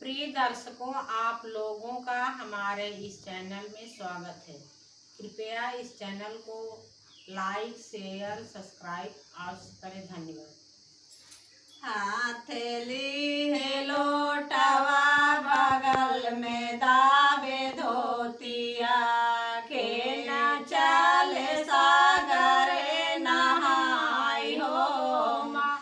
प्रिय दर्शकों, आप लोगों का हमारे इस चैनल में स्वागत है। कृपया इस चैनल को लाइक, शेयर, सब्सक्राइब अवश्य करें। धन्यवाद। हथेली है लोटवा बगल में दावे धोतिया के न चले सागरे नहाई हो माँ।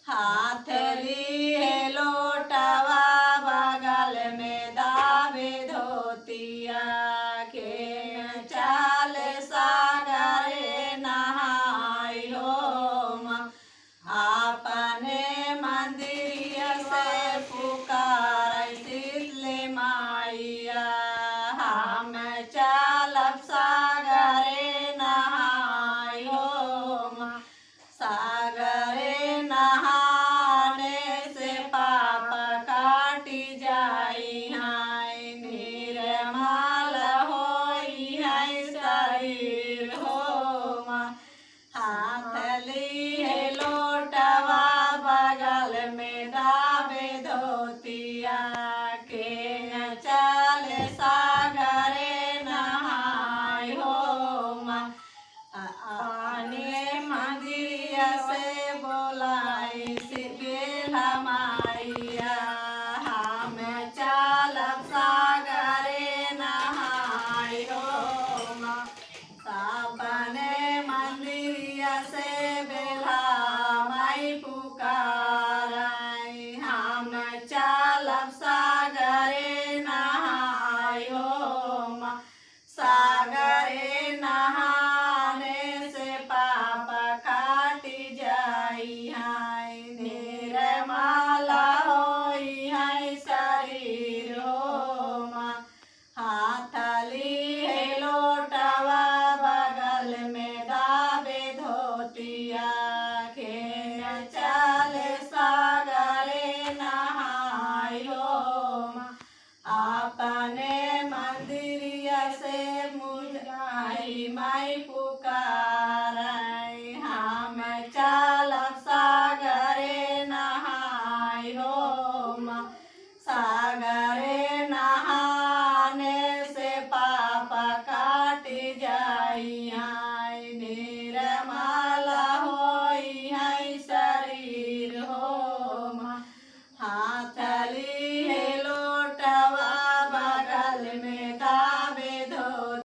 हथेली है लोटवा बगल में दावे धोतिया के न चले सागरे नहाई हो माँ। आपने मंदिर से पुकार शीतले माइया हम चलब सागरे नहाई हो माँ। सागरे नहाने से पाप काटी जाई है, निर्मल होई है शरीर हो माँ। हथेली है लोटवा बगल में दावे धोतिया